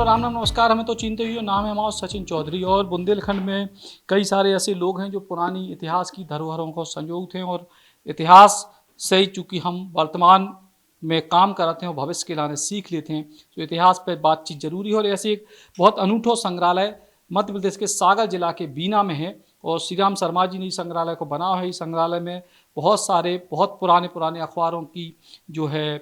राम राम नमस्कार। हमें तो चिंते ही हो, नाम है हमारा सचिन चौधरी और बुंदेलखंड में कई सारे ऐसे लोग हैं जो पुरानी इतिहास की धरोहरों को संजोते हैं और इतिहास से ही चूँकि हम वर्तमान में काम कराते हैं और भविष्य के लाने सीख लेते हैं, तो इतिहास पर बातचीत जरूरी है। और ऐसे एक बहुत अनूठो संग्रहालय मध्य प्रदेश के सागर जिला के बीना में है और श्री राम शर्मा जी ने इस संग्रहालय को बनाया है। इस संग्रहालय में बहुत सारे बहुत पुराने अखबारों की जो है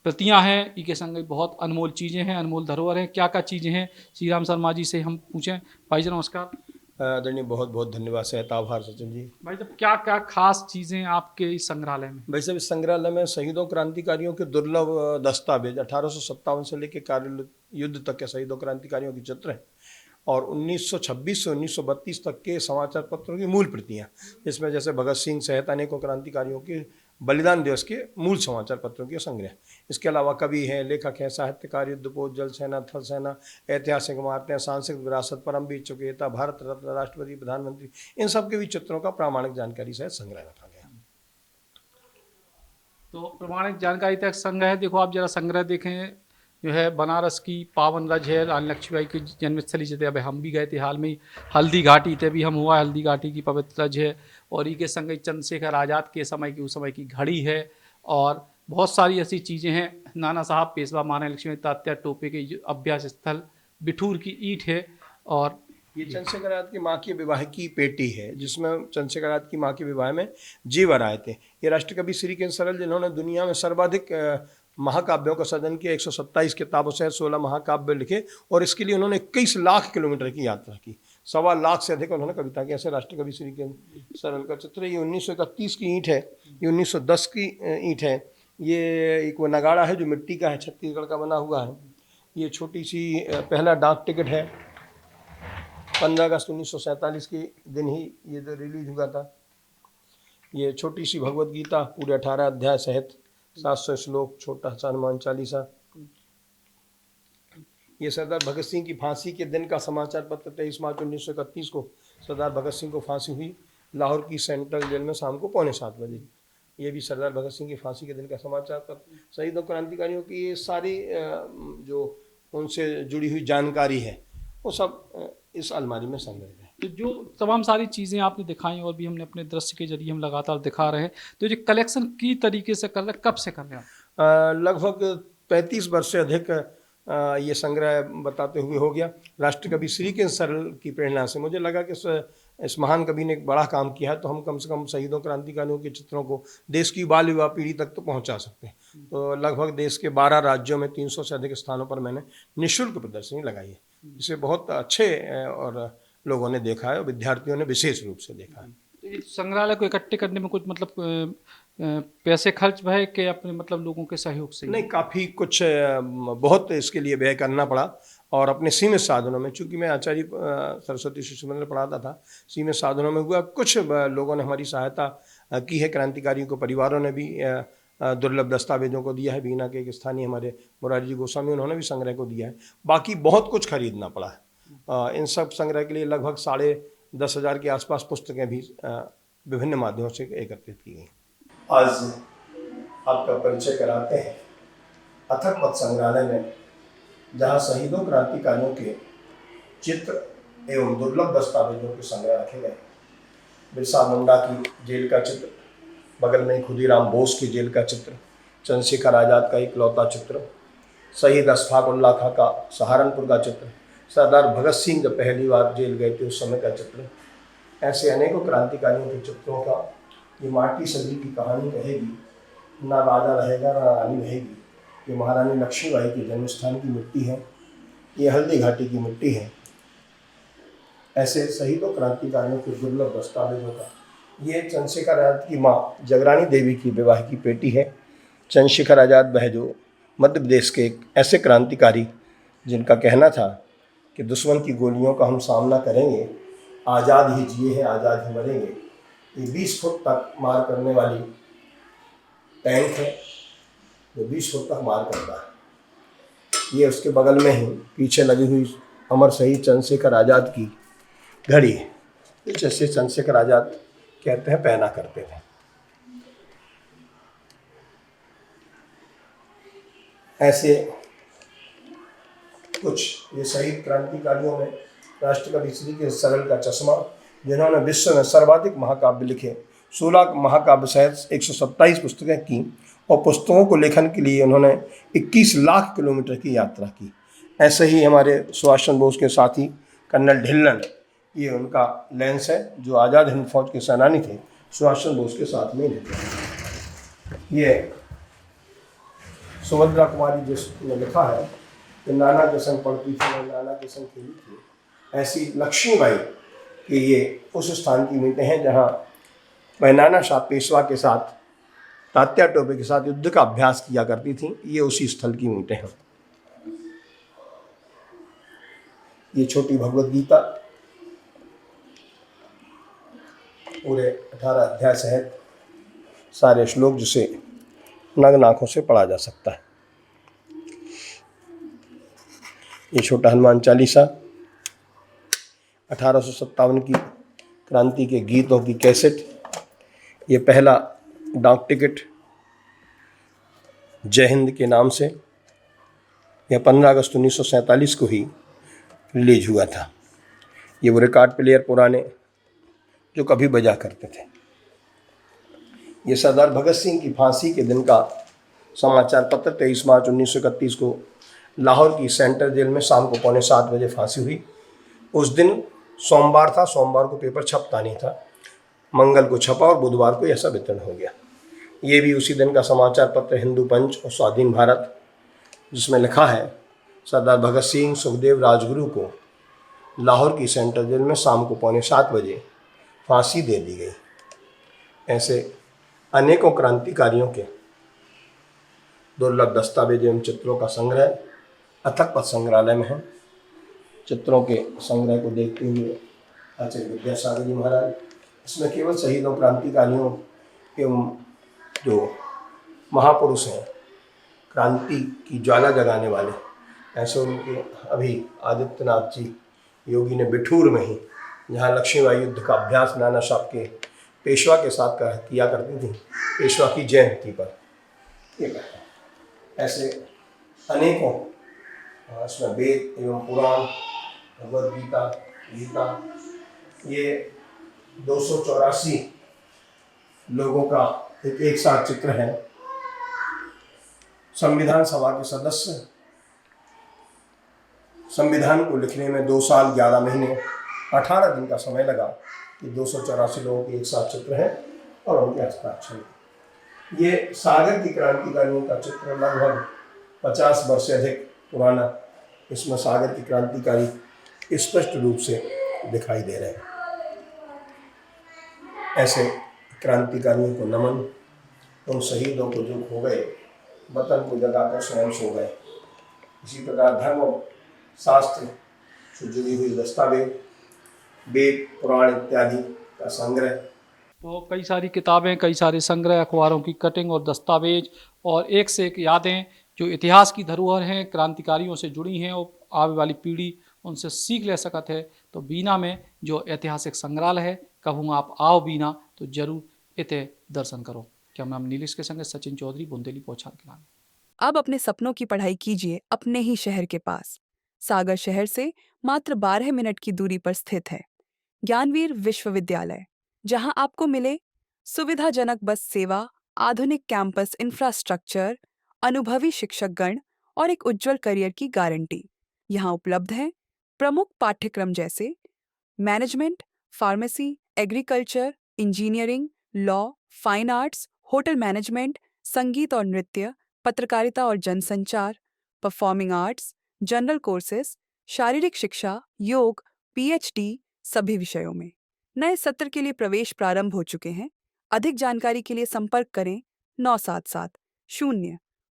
प्रतियां हैं, इनके संग बहुत अनमोल चीज़ें हैं, अनमोल धरोहर हैं। क्या क्या चीज़ें हैं, श्री राम शर्मा जी से हम पूछें। भाई जी नमस्कार। आदरणीय बहुत बहुत धन्यवाद सहता आभार सचिन जी। भाई साहब, क्या क्या खास चीज़ें आपके इस संग्रहालय में? भाई साहब, इस संग्रहालय में शहीदों क्रांतिकारियों के दुर्लभ दस्तावेज 1857 से लेकर कार्य युद्ध तक के शहीदों क्रांतिकारियों के चित्र हैं और 1926 से 1932 तक के समाचार पत्रों की मूल प्रतियां, जिसमें जैसे भगत सिंह सहित अनेकों क्रांतिकारियों के बलिदान दिवस के मूल समाचार पत्रों के संग्रह। इसके अलावा कवि हैं, लेखक हैं, साहित्यकार, युद्धपोत, जल सेना, थल सेना, ऐतिहासिक इमारतें, सांस्कृतिक विरासत, परमवीर चुकेता, भारत रत्न, राष्ट्रपति, प्रधानमंत्री, इन सब के भी चित्रों का प्रामाणिक जानकारी सहित संग्रह रखा गया। तो प्रमाणिक जानकारी तक संग्रह है। देखो आप जरा संग्रह देखें, जो है बनारस की पावन रज है, रानी लक्ष्मीबाई की जन्मस्थली जैसे अभी हम भी गए थे हाल में ही, हल्दी घाटी थे भी हम हुआ, हल्दी घाटी की पवित्र रज है। और ई के संग चंद्रशेखर आज़ाद के समय की उस समय की घड़ी है और बहुत सारी ऐसी चीज़ें हैं। नाना साहब पेशवा महारानी लक्ष्मी तात्या टोपे के अभ्यास स्थल बिठूर की ईंट है। और ये चंद्रशेखर आज़ाद की माँ के विवाह की पेटी है, जिसमें चंद्रशेखर आज़ाद की माँ के विवाह में जीवर आए थे। ये राष्ट्रकवि श्री के सरल, जिन्होंने दुनिया में सर्वाधिक महाकाव्यों का सृजन किया, 127 किताबों से 16 महाकाव्य लिखे और इसके लिए उन्होंने 21 लाख किलोमीटर की यात्रा की। 1.25 लाख से अधिक उन्होंने कविता की। ऐसे राष्ट्रकवि श्री के सरल का चित्र। ये 1931 की ईंट है, ये 1910 की ईंट है। ये एक वो नगाड़ा है जो मिट्टी का है, छत्तीसगढ़ का बना हुआ है। ये छोटी सी पहला डाक टिकट है, 15 अगस्त 1947 के दिन ही ये जो रिलीज हुआ था। ये छोटी सी भगवत गीता, पूरे 18 अध्याय सहित 700 श्लोक, छोटा सा हनुमान चालीसा। ये सरदार भगत सिंह की फांसी के दिन का समाचार पत्र, 23 मार्च 1931 को सरदार भगत सिंह को फांसी हुई लाहौर की सेंट्रल जेल में शाम को 6:45 बजे। ये भी सरदार भगत सिंह की फांसी के दिन का समाचार पत्र। शहीदों क्रांतिकारियों की ये सारी जो उनसे जुड़ी हुई जानकारी है वो सब इस अलमारी में संग्रहित है। तो जो तमाम सारी चीज़ें आपने दिखाई और भी हमने अपने दृश्य के जरिए हम लगातार दिखा रहे हैं, तो ये कलेक्शन की तरीके से कर रहे हैं, कब से कर रहे हैं? लगभग 35 वर्ष से अधिक ये संग्रह बताते हुए हो गया। राष्ट्रकवि श्री के सरल की प्रेरणा से मुझे लगा कि इस महान कवि ने एक बड़ा काम किया है, तो हम कम से कम शहीदों क्रांतिकारियों के चित्रों को देश की बाल युवा पीढ़ी तक तो पहुंचा सकते हैं। तो लगभग देश के 12 राज्यों में 300 से अधिक स्थानों पर मैंने निःशुल्क प्रदर्शनी लगाई है, जिसे बहुत अच्छे और लोगों ने देखा है, विद्यार्थियों ने विशेष रूप से देखा है। तो इस संग्रहालय को इकट्ठे करने में कुछ मतलब पैसे खर्च भय के अपने मतलब लोगों के सहयोग से? नहीं, काफ़ी कुछ बहुत इसके लिए व्यय करना पड़ा और अपने सीमित साधनों में, चूंकि मैं आचार्य सरस्वती शिशु मंदिर पढ़ाता था, सीमित साधनों में हुआ। कुछ लोगों ने हमारी सहायता की है, क्रांतिकारियों को परिवारों ने भी दुर्लभ दस्तावेजों को दिया है। बीना के एक स्थानीय हमारे मुरारी जी गोस्वामी, उन्होंने भी संग्रह को दिया है। बाकी बहुत कुछ खरीदना पड़ा है। इन सब संग्रह के लिए लगभग 10,500 के आसपास पुस्तकें भी विभिन्न माध्यमों से एकत्रित की गई। आज आपका परिचय कराते हैं अथक पथ संग्रहालय में, जहां शहीदों क्रांतिकारियों के चित्र एवं दुर्लभ दस्तावेजों के संग्रह रखे गए। बिरसा मुंडा की जेल का चित्र, बगल में खुदीराम बोस की जेल का चित्र, चंद्रशेखर आज़ाद का इकलौता चित्र, शहीद अशफाक उल्लाह खां का सहारनपुर का चित्र, सरदार भगत सिंह जब पहली बार जेल गए थे उस समय का चित्र। ऐसे अनेकों क्रांतिकारियों के चित्रों का ये माटी सदी की कहानी कहेगी। ना राजा रहेगा ना रानी रहेगी। ये महारानी लक्ष्मीबाई के जन्मस्थान की मिट्टी है, ये हल्दी घाटी की मिट्टी है। ऐसे शहीदों क्रांतिकारियों के दुर्लभ दस्तावेजों का ये चंद्रशेखर आज़ाद की माँ जगरानी देवी की विवाह की पेटी है। चंद्रशेखर आज़ाद वह जो मध्य प्रदेश के एक ऐसे क्रांतिकारी जिनका कहना था कि दुश्मन की गोलियों का हम सामना करेंगे, आज़ाद ही जिए हैं आज़ाद ही मरेंगे। ये 20 फुट तक मार करने वाली टैंक है जो 20 फुट तक मार करता है। ये उसके बगल में ही पीछे लगी हुई अमर शहीद चंद्रशेखर आज़ाद की घड़ी है, जैसे चंद्रशेखर आज़ाद कहते हैं पहना करते थे। ऐसे कुछ ये शहीद क्रांतिकारियों में राष्ट्रकवि श्री के सरल का चश्मा, जिन्होंने विश्व में सर्वाधिक महाकाव्य लिखे, 16 महाकाव्य सहित 127 पुस्तकें की और पुस्तकों को लेखन के लिए उन्होंने 21 लाख किलोमीटर की यात्रा की। ऐसे ही हमारे सुभाष चंद्र बोस के साथी कर्नल ढिल्लन, ये उनका लेंस है, जो आज़ाद हिंद फौज के सेनानी थे, सुभाष चंद्र बोस के साथ में रहते हैं। ये सुभद्रा कुमारी जिसने लिखा है कि नाना के संग पढ़ती थी और नाना के संग खेली थी, ऐसी लक्ष्मीबाई कि ये उस स्थान की मीटें हैं जहाँ वह नाना शाह पेशवा के साथ, तात्या टोपे के साथ युद्ध का अभ्यास किया करती थी। ये उसी स्थल की मीटें हैं। ये छोटी भगवत गीता पूरे 18 अध्याय सहित सारे श्लोक, जिसे नग्न आंखों से पढ़ा जा सकता है। ये छोटा हनुमान चालीसा 1857 की क्रांति के गीतों की कैसेट। ये पहला डाक टिकट जय हिंद के नाम से, यह 15 अगस्त 1947 को ही रिलीज हुआ था। ये वो रिकॉर्ड प्लेयर पुराने जो कभी बजा करते थे। ये सरदार भगत सिंह की फांसी के दिन का समाचार पत्र 23 मार्च 1931 को लाहौर की सेंट्रल जेल में शाम को 7:15 बजे फांसी हुई। उस दिन सोमवार था, सोमवार को पेपर छपता नहीं था, मंगल को छपा और बुधवार को ऐसा वितरण हो गया। ये भी उसी दिन का समाचार पत्र हिंदू पंच और स्वाधीन भारत, जिसमें लिखा है सरदार भगत सिंह सुखदेव राजगुरु को लाहौर की सेंट्रल जेल में शाम को 7:15 बजे फांसी दे दी गई। ऐसे अनेकों क्रांतिकारियों के दुर्लभ दस्तावेज एवं चित्रों का संग्रह अथक पथ संग्रहालय में है। चित्रों के संग्रह को देखते हुए आचार्य विद्यासागर जी महाराज इसमें केवल शहीदों, क्रांतिकारियों एवं जो महापुरुष हैं, क्रांति की ज्वाला जगाने वाले, ऐसे उनके अभी आदित्यनाथ जी योगी ने बिठूर में ही, जहाँ लक्ष्मीबाई युद्ध का अभ्यास नाना साहब के पेशवा के साथ किया करती थी, पेशवा की जयंती पर ये करता है। ऐसे अनेकों इसमें वेद एवं पुराण, भगवद गीता, गीता, ये 284 लोगों का एक साथ चित्र है। संविधान सभा के सदस्य, संविधान को लिखने में 2 साल 11 महीने 18 दिन का समय लगा कि 284 लोगों के एक साथ चित्र है और उनके हस्ताक्षर। ये सागर की क्रांतिकारियों का चित्र लगभग 50 वर्ष से अधिक पुराना, इसमें सागर की क्रांतिकारी स्पष्ट रूप से दिखाई दे रहे हैं। ऐसे क्रांतिकारियों को नमन, उन शहीदों को जो खो गए, वतन को जगाकर स्वयं सो गए। इसी प्रकार धर्म शास्त्र से जुड़ी हुई दस्तावेज, वेद, पुराण इत्यादि का संग्रह। तो कई सारी किताबें, कई सारे संग्रह, अखबारों की कटिंग और दस्तावेज और एक से एक यादें जो इतिहास की धरोहर हैं, क्रांतिकारियों से जुड़ी हैं और आने वाली पीढ़ी उनसे सीख ले सकत है। तो बीना में जो ऐतिहासिक संग्रहालय है, कहूँ आप आओ बीना तो जरूर इते दर्शन करो। कैमरा नीलेश के संग सचिन चौधरी, बुंदेली पौछार के नाम। अब अपने सपनों की पढ़ाई कीजिए अपने ही शहर के पास। सागर शहर से मात्र 12 मिनट की दूरी पर स्थित है ज्ञानवीर विश्वविद्यालय, जहां आपको मिले सुविधाजनक बस सेवा, आधुनिक कैंपस इंफ्रास्ट्रक्चर, अनुभवी शिक्षकगण और एक उज्जवल करियर की गारंटी। यहाँ उपलब्ध है प्रमुख पाठ्यक्रम जैसे management, pharmacy, agriculture, engineering, law, fine arts, hotel management, संगीत और नृत्य, पत्रकारिता और जनसंचार, परफॉर्मिंग आर्ट्स, जनरल कोर्सेज, शारीरिक शिक्षा, योग, पीएचडी सभी विषयों में। नए सत्र के लिए प्रवेश प्रारंभ हो चुके हैं। अधिक जानकारी के लिए संपर्क करें 977 0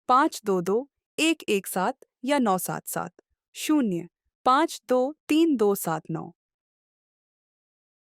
522 117 या 977 0 523 279।